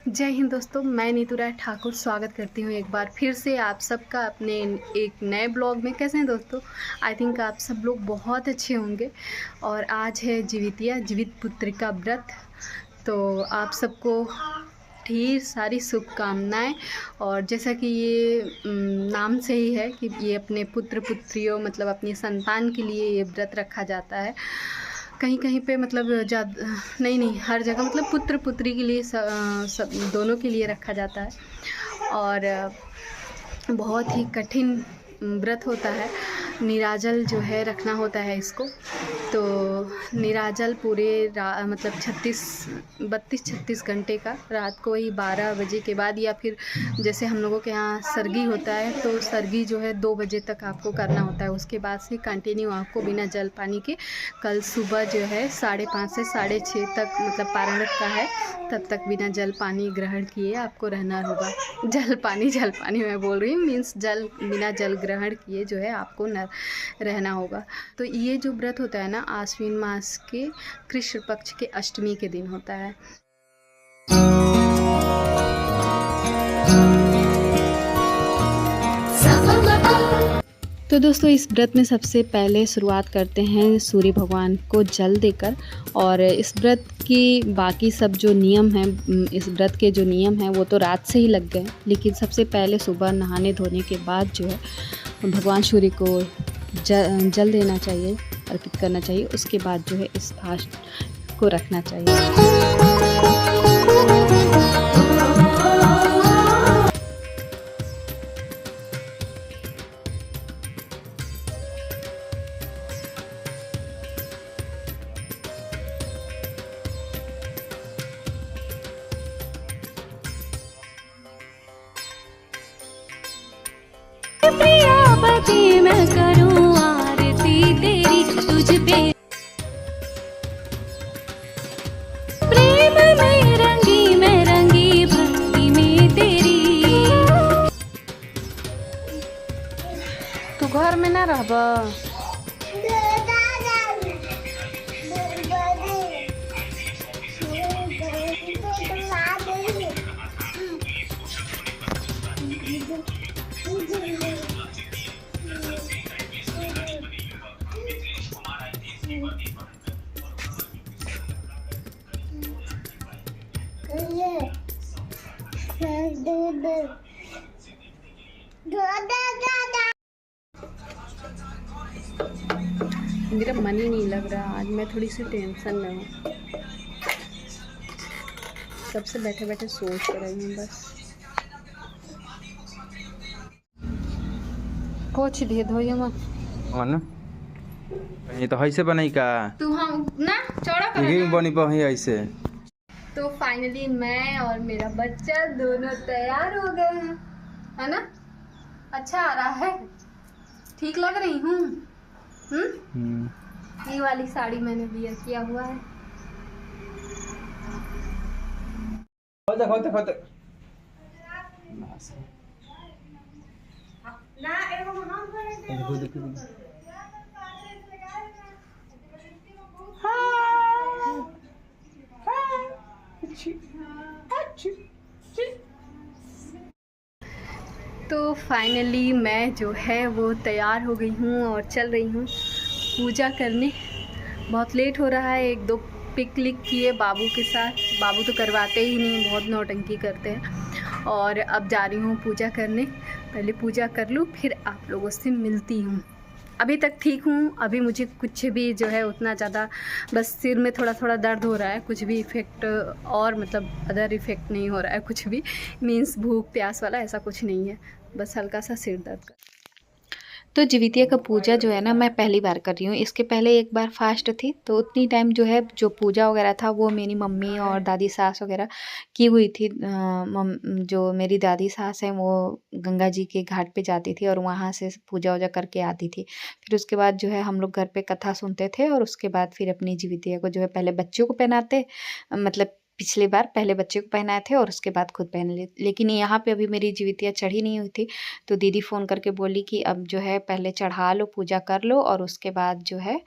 जय हिंद दोस्तों, मैं नीतू राय ठाकुर स्वागत करती हूँ एक बार फिर से आप सबका अपने एक नए ब्लॉग में। कैसे हैं दोस्तों? आई थिंक आप सब लोग बहुत अच्छे होंगे। और आज है जिवितिया, जीवित पुत्रिका व्रत। तो आप सबको ढेर सारी शुभकामनाएं। और जैसा कि ये नाम से ही है कि ये अपने पुत्र पुत्रियों मतलब अपनी संतान के लिए ये व्रत रखा जाता है। कहीं कहीं पे मतलब नहीं हर जगह मतलब पुत्र पुत्री के लिए सब दोनों के लिए रखा जाता है। और बहुत ही कठिन व्रत होता है। निराजल जो है रखना होता है इसको। तो निराजल पूरे मतलब 32-36 घंटे का, रात को ही 12 बजे के बाद, या फिर जैसे हम लोगों के यहाँ सरगी होता है तो सरगी जो है 2 बजे तक आपको करना होता है। उसके बाद से कंटिन्यू आपको बिना जल पानी के कल सुबह जो है 5:30 से 6:30 तक मतलब पारण का है, तब तक बिना जल पानी ग्रहण किए आपको रहना होगा। जल पानी मैं बोल रही हूँ, मीन्स बिना जल ग्रहण किए जो है आपको न रहना होगा। तो ये जो व्रत होता है ना, आश्विन मास के कृष्ण पक्ष के अष्टमी के दिन होता है। तो दोस्तों, इस व्रत में सबसे पहले शुरुआत करते हैं सूर्य भगवान को जल देकर। और इस व्रत की बाकी सब जो नियम हैं, इस व्रत के जो नियम हैं वो तो रात से ही लग गए, लेकिन सबसे पहले सुबह नहाने धोने के बाद जो है भगवान सूर्य को जल देना चाहिए, अर्पित करना चाहिए। उसके बाद जो है इस फास्ट को रखना चाहिए। प्रियापति मैं करूं आरती तेरी तुझ पे, प्रेम में रंगी भक्ति में तेरी। तू घर में ना रहबा? मेरा मन ही नहीं लग रहा आज, मैं थोड़ी सी टेंशन में हूँ। सबसे बैठे बैठे सोच रही हूँ बस। कुछ दे दो ये मन ये तो ऐसे बनाई का तू हम ना चौड़ा कर ना बनी पही ऐसे। तो फाइनली मैं और मेरा बच्चा दोनों तैयार हो गए हैं, है ना? अच्छा आ रहा है? ठीक लग रही हूँ? ये वाली साड़ी मैंने वियर किया हुआ है। खोते तो फाइनली मैं जो है वो तैयार हो गई हूँ और चल रही हूँ पूजा करने। बहुत लेट हो रहा है। 1-2 पिक क्लिक किए बाबू के साथ। बाबू तो करवाते ही नहीं, बहुत नौटंकी करते हैं। और अब जा रही हूँ पूजा करने। पहले पूजा कर लूँ फिर आप लोगों से मिलती हूँ। अभी तक ठीक हूँ, अभी मुझे कुछ भी जो है उतना ज़्यादा, बस सिर में थोड़ा थोड़ा दर्द हो रहा है, कुछ भी इफ़ेक्ट और मतलब अदर इफ़ेक्ट नहीं हो रहा है कुछ भी, मीन्स भूख प्यास वाला ऐसा कुछ नहीं है, बस हल्का सा सिर दर्द। तो जिवितिया का पूजा जो है ना, मैं पहली बार कर रही हूँ। इसके पहले एक बार फास्ट थी, तो उतनी टाइम जो है जो पूजा वगैरह था वो मेरी मम्मी और दादी सास वगैरह की हुई थी। जो मेरी दादी सास हैं वो गंगा जी के घाट पे जाती थी और वहाँ से पूजा वूजा करके आती थी। फिर उसके बाद जो है हम लोग घर पे कथा सुनते थे और उसके बाद फिर अपनी जिवितिया को जो है पहले बच्चों को पहनाते, मतलब पिछले बार पहले बच्चे को पहनाए थे और उसके बाद खुद पहन लिए। लेकिन यहाँ पे अभी मेरी जीवितिया चढ़ी नहीं हुई थी, तो दीदी फ़ोन करके बोली कि अब जो है पहले चढ़ा लो, पूजा कर लो और उसके बाद जो है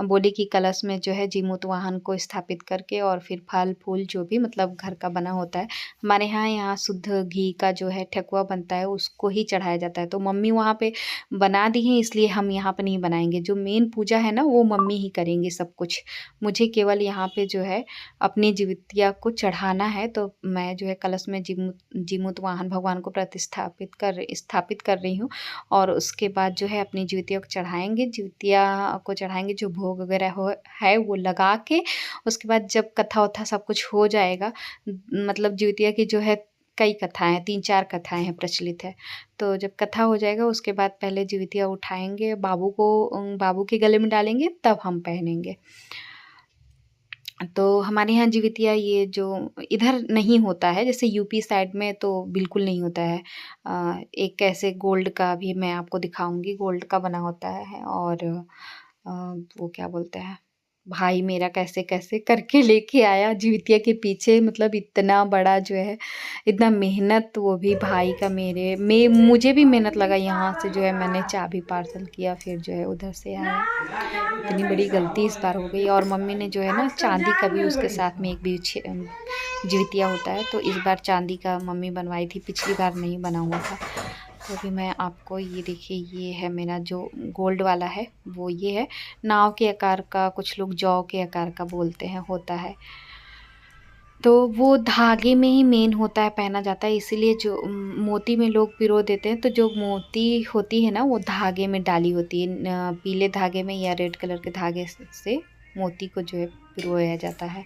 बोली कि कलश में जो है जीमूत वाहन को स्थापित करके और फिर फल फूल जो भी मतलब घर का बना होता है, हमारे यहाँ शुद्ध घी का जो है ठेकुआ बनता है उसको ही चढ़ाया जाता है। तो मम्मी वहाँ पे बना दी हैं, इसलिए हम यहाँ पर नहीं बनाएंगे। जो मेन पूजा है ना वो मम्मी ही करेंगी सब कुछ। मुझे केवल यहाँ पे जो है अपनी जीवितिया को चढ़ाना है, तो मैं जो है कलश में जीमूत वाहन भगवान को स्थापित कर रही हूँ और उसके बाद जो है अपनी जीवितिया को चढ़ाएंगे। जीवितिया को चढ़ाएंगे, जो भोग वगैरह है वो लगा के उसके बाद जब कथा वथा सब कुछ हो जाएगा, मतलब जीवितिया की जो है कई कथाएं हैं, 3-4 कथाएं हैं प्रचलित है। तो जब कथा हो जाएगा उसके बाद पहले जीवितिया उठाएंगे, बाबू के गले में डालेंगे, तब हम पहनेंगे। तो हमारे यहाँ जीवितिया ये जो इधर नहीं होता है, जैसे यूपी साइड में तो बिल्कुल नहीं होता है। एक ऐसे गोल्ड का भी मैं आपको दिखाऊंगी, गोल्ड का बना होता है और वो क्या बोलते हैं, भाई मेरा कैसे कैसे करके लेके आया जीवितिया के पीछे, मतलब इतना बड़ा जो है, इतना मेहनत, वो भी भाई का मुझे भी मेहनत लगा। यहाँ से जो है मैंने चाबी पार्सल किया, फिर जो है उधर से आया। इतनी बड़ी गलती इस बार हो गई। और मम्मी ने जो है ना चांदी का भी उसके साथ में एक भी जीवितिया होता है, तो इस बार चांदी का मम्मी बनवाई थी, पिछली बार नहीं बना हुआ था। तो अभी मैं आपको ये देखिए, ये है मेरा जो गोल्ड वाला है, वो ये है नाव के आकार का, कुछ लोग जौ के आकार का बोलते हैं, होता है। तो वो धागे में ही मेन होता है, पहना जाता है, इसीलिए जो मोती में लोग पिरो देते हैं, तो जो मोती होती है ना वो धागे में डाली होती है, पीले धागे में या रेड कलर के धागे से मोती को जो है पिरोया जाता है।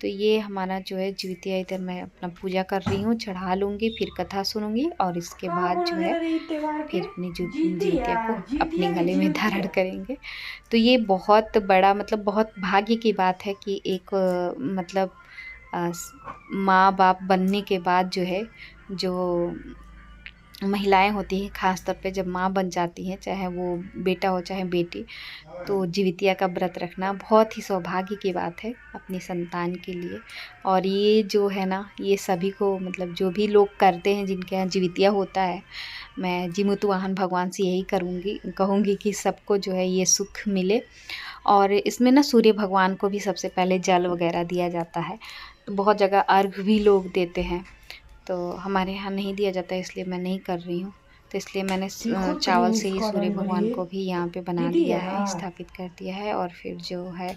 तो ये हमारा जो है जीवितिया, इधर मैं अपना पूजा कर रही हूँ, चढ़ा लूँगी, फिर कथा सुनूँगी और इसके बाद जो है फिर अपनी जीवितिया को अपने गले में धारण करेंगे। तो ये बहुत बड़ा, मतलब बहुत भाग्य की बात है कि एक मतलब माँ बाप बनने के बाद जो है, जो महिलाएं होती हैं, ख़ास तौर पे जब माँ बन जाती हैं, चाहे वो बेटा हो चाहे बेटी, तो जीवितिया का व्रत रखना बहुत ही सौभाग्य की बात है अपनी संतान के लिए। और ये जो है ना, ये सभी को, मतलब जो भी लोग करते हैं जिनके यहाँ जीवितिया होता है, मैं जीमूत वाहन भगवान से यही कहूँगी कि सबको जो है ये सुख मिले। और इसमें ना सूर्य भगवान को भी सबसे पहले जल वगैरह दिया जाता है, तो बहुत जगह अर्घ भी लोग देते हैं, तो हमारे यहाँ नहीं दिया जाता है, इसलिए मैं नहीं कर रही हूँ। तो इसलिए मैंने चावल से ही सूर्य भगवान को भी यहाँ पे बना दिया है, स्थापित कर दिया है। और फिर जो है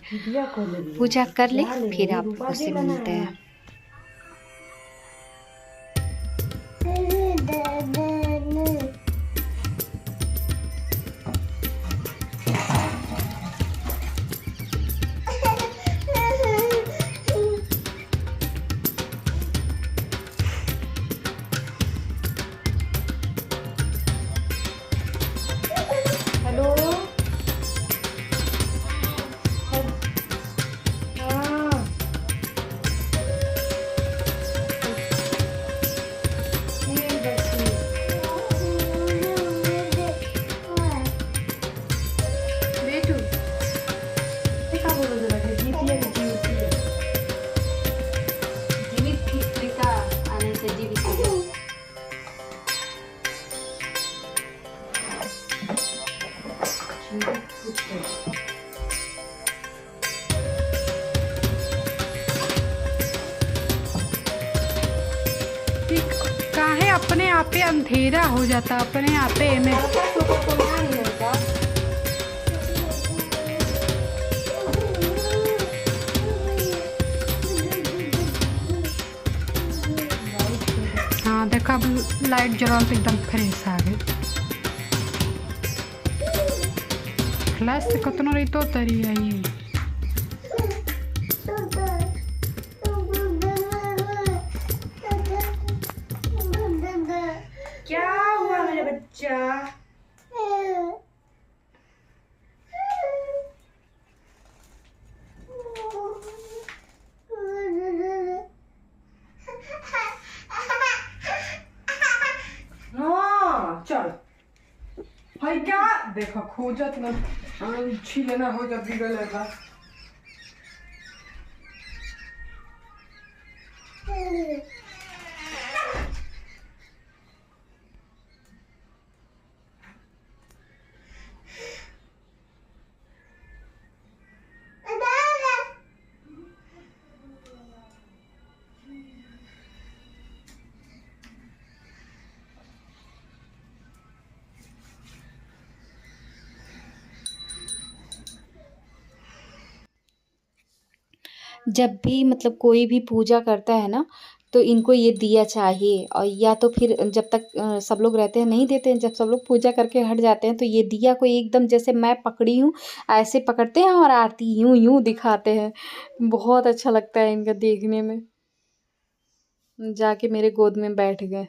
पूजा कर ले, फिर आप उससे मिलते हैं। काहे अपने आपे अंधेरा हो जाता, अपने आपे में हाँ देखा, अब लाइट जलाल तो एकदम फ्रेश आ गई। फ्लैश से कतना रही तो तरी आई। क्या हुआ मेरे बच्चा? चल भाई, क्या देखो खोजत न छीले ना हो जब बिगड़ेगा। जब भी मतलब कोई भी पूजा करता है ना, तो इनको ये दिया चाहिए। और या तो फिर जब तक सब लोग रहते हैं नहीं देते हैं, जब सब लोग पूजा करके हट जाते हैं तो ये दिया को एकदम जैसे मैं पकड़ी हूँ ऐसे पकड़ते हैं और आरती यूं यूं दिखाते हैं। बहुत अच्छा लगता है इनका देखने में। जाके मेरे गोद में बैठ गए।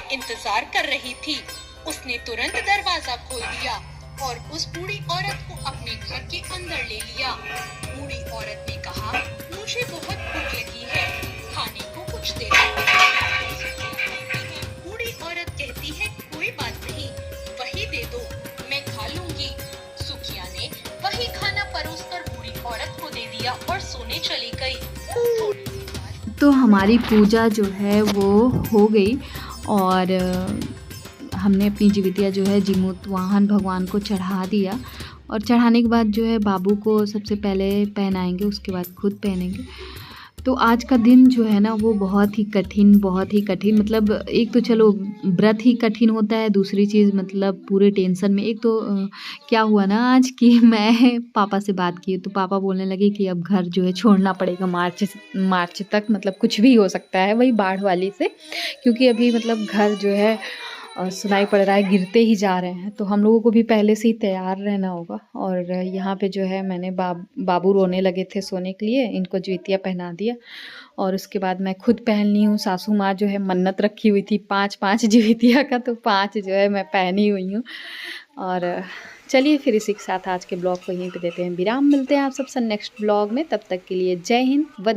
इंतजार कर रही थी। उसने तुरंत दरवाजा खोल दिया और उस बूढ़ी औरत को अपने घर के अंदर ले लिया। बूढ़ी औरत ने कहा, मुझे बहुत भूख लगी है, खाने को कुछ दे दो। बूढ़ी औरत कहती है, कोई बात नहीं, वही दे दो, मैं खा लूंगी। सुखिया ने वही खाना परोसकर बूढ़ी औरत को दे दिया और सोने चली गई। तो हमारी पूजा जो है वो हो गई और हमने अपनी जीवितिया जो है जीमूत वाहन भगवान को चढ़ा दिया। और चढ़ाने के बाद जो है बाबू को सबसे पहले पहनाएंगे, उसके बाद खुद पहनेंगे। तो आज का दिन जो है ना वो बहुत ही कठिन, मतलब एक तो चलो व्रत ही कठिन होता है, दूसरी चीज़ मतलब पूरे टेंशन में। एक तो क्या हुआ ना आज कि मैं पापा से बात की तो पापा बोलने लगे कि अब घर जो है छोड़ना पड़ेगा मार्च तक, मतलब कुछ भी हो सकता है वही बाढ़ वाली से, क्योंकि अभी मतलब घर जो है सुनाई पड़ रहा है गिरते ही जा रहे हैं। तो हम लोगों को भी पहले से ही तैयार रहना होगा। और यहाँ पे जो है मैंने बाबू रोने लगे थे सोने के लिए, इनको जीवितिया पहना दिया और उसके बाद मैं खुद पहन ली हूँ। सासू माँ जो है मन्नत रखी हुई थी 5 जीवितिया का, तो 5 जो है मैं पहनी हुई हूँ। और चलिए फिर इसी के साथ आज के ब्लॉग को यहीं पे देते हैं विराम। मिलते हैं आप सबसे नेक्स्ट ब्लॉग में, तब तक के लिए जय हिंद।